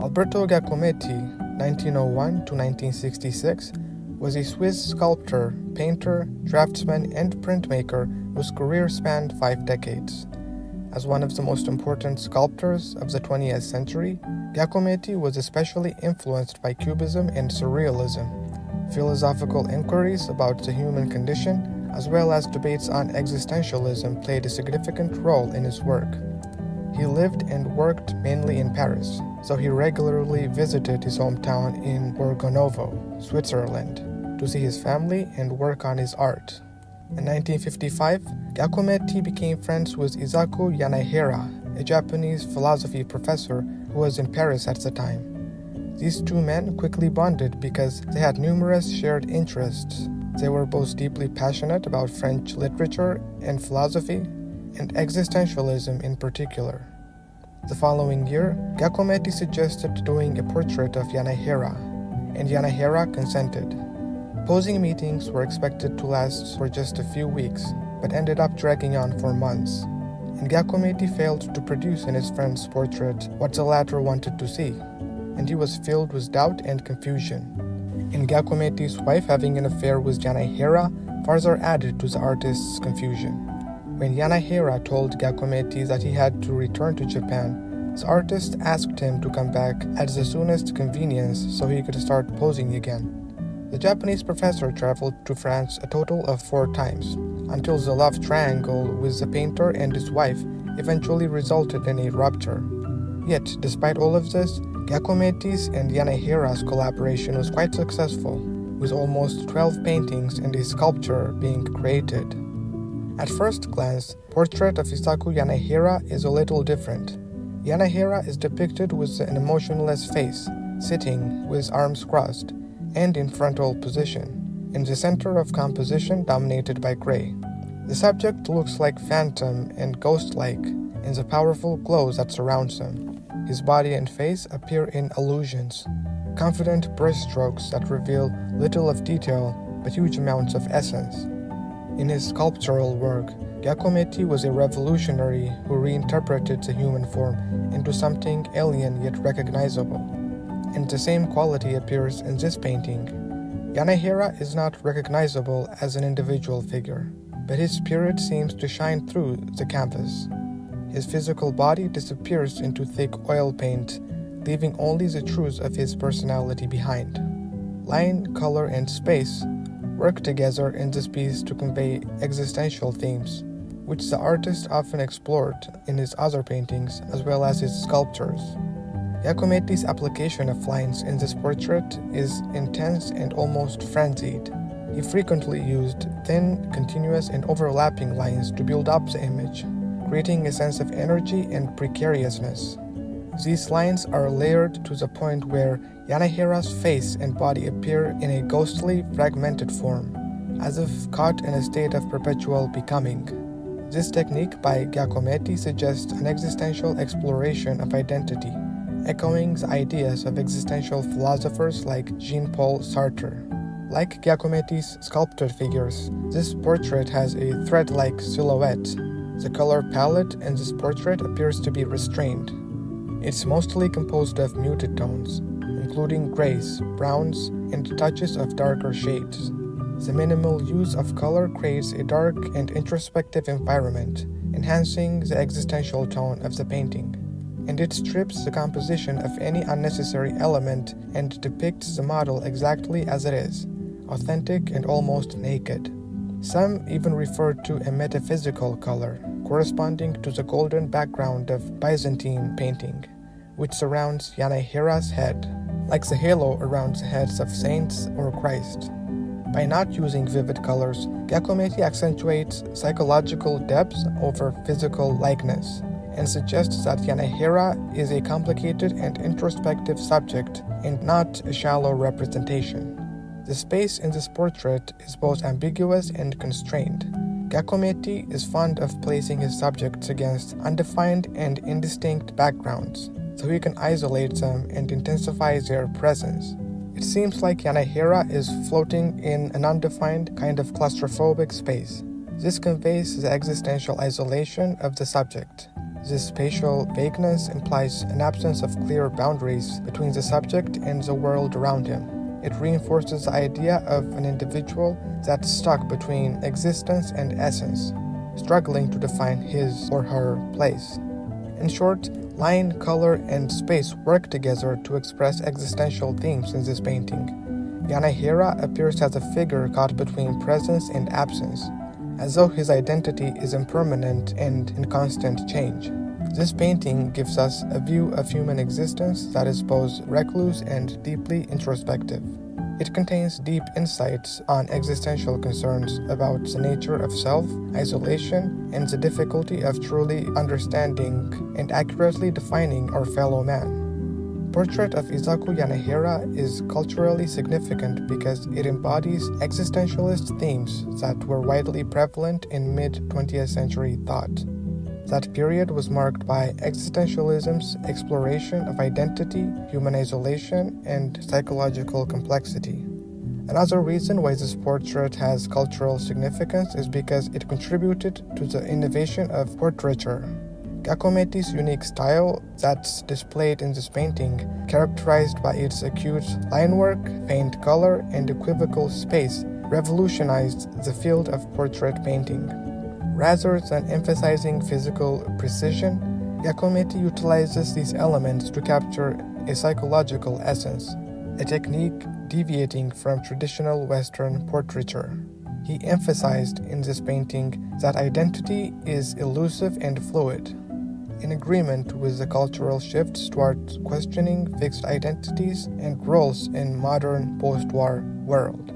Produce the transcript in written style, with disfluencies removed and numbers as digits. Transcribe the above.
Alberto Giacometti, 1901 to 1966, was a Swiss sculptor, painter, draftsman, and printmaker whose career spanned 5 decades. As one of the most important sculptors of the 20th century, Giacometti was especially influenced by Cubism and Surrealism. Philosophical inquiries about the human condition, as well as debates on existentialism, played a significant role in his work. He lived and worked mainly in Paris, so he regularly visited his hometown in Borgonovo, Switzerland, to see his family and work on his art. In 1955, Giacometti became friends with Isaku Yanaihara, a Japanese philosophy professor who was in Paris at the time. These two men quickly bonded because they had numerous shared interests. They were both deeply passionate about French literature and philosophy, and existentialism in particular. The following year, Giacometti suggested doing a portrait of Yanaihara, and Yanaihara consented. Posing meetings were expected to last for just a few weeks, but ended up dragging on for months, and Giacometti failed to produce in his friend's portrait what the latter wanted to see, and he was filled with doubt and confusion. And Giacometti's wife having an affair with Yanaihara further added to the artist's confusion. When Yanaihara told Giacometti that he had to return to Japan, the artist asked him to come back at the soonest convenience so he could start posing again. The Japanese professor traveled to France a total of 4 times, until the love triangle with the painter and his wife eventually resulted in a rupture. Yet, despite all of this, Giacometti's and Yanaihara's collaboration was quite successful, with almost 12 paintings and a sculpture being created. At first glance, the portrait of Isaku Yanaihara is a little different. Yanaihara is depicted with an emotionless face, sitting with arms crossed, and in frontal position, in the center of composition dominated by gray. The subject looks like phantom and ghost-like in the powerful glow that surrounds him. His body and face appear in illusions, confident brushstrokes that reveal little of detail but huge amounts of essence. In his sculptural work, Giacometti was a revolutionary who reinterpreted the human form into something alien yet recognizable. And the same quality appears in this painting. Yanaihara is not recognizable as an individual figure, but his spirit seems to shine through the canvas. His physical body disappears into thick oil paint, leaving only the truths of his personality behind. Line, color, and space work together in this piece to convey existential themes, which the artist often explored in his other paintings as well as his sculptures. Giacometti's application of lines in this portrait is intense and almost frenzied. He frequently used thin, continuous, and overlapping lines to build up the image, creating a sense of energy and precariousness. These lines are layered to the point where Yanaihara's face and body appear in a ghostly, fragmented form, as if caught in a state of perpetual becoming. This technique by Giacometti suggests an existential exploration of identity, echoing the ideas of existential philosophers like Jean-Paul Sartre. Like Giacometti's sculpted figures, this portrait has a thread-like silhouette. The color palette in this portrait appears to be restrained. It's mostly composed of muted tones, including grays, browns, and touches of darker shades. The minimal use of color creates a dark and introspective environment, enhancing the existential tone of the painting. And it strips the composition of any unnecessary element and depicts the model exactly as it is, authentic and almost naked. Some even refer to a metaphysical color, corresponding to the golden background of Byzantine painting, which surrounds Yanaihara's head, like the halo around the heads of saints or Christ. By not using vivid colors, Giacometti accentuates psychological depth over physical likeness, and suggests that Yanaihara is a complicated and introspective subject and not a shallow representation. The space in this portrait is both ambiguous and constrained. Giacometti is fond of placing his subjects against undefined and indistinct backgrounds, so he can isolate them and intensify their presence. It seems like Yanaihara is floating in an undefined kind of claustrophobic space, This conveys the existential isolation of the subject. This spatial vagueness implies an absence of clear boundaries between the subject and the world around him. It reinforces the idea of an individual that's stuck between existence and essence, struggling to define his or her place. In short, line, color, and space work together to express existential themes in this painting. Yanaihara appears as a figure caught between presence and absence, as though his identity is impermanent and in constant change. This painting gives us a view of human existence that is both recluse and deeply introspective. It contains deep insights on existential concerns about the nature of self, isolation, and the difficulty of truly understanding and accurately defining our fellow man. Portrait of Isaku Yanaihara is culturally significant because it embodies existentialist themes that were widely prevalent in mid-20th century thought. That period was marked by existentialism's exploration of identity, human isolation, and psychological complexity. Another reason why this portrait has cultural significance is because it contributed to the innovation of portraiture. Giacometti's unique style that's displayed in this painting, characterized by its acute line work, faint color, and equivocal space, revolutionized the field of portrait painting. Rather than emphasizing physical precision, Giacometti utilizes these elements to capture a psychological essence, a technique deviating from traditional Western portraiture. He emphasized in this painting that identity is elusive and fluid, in agreement with the cultural shifts towards questioning fixed identities and roles in modern post-war world.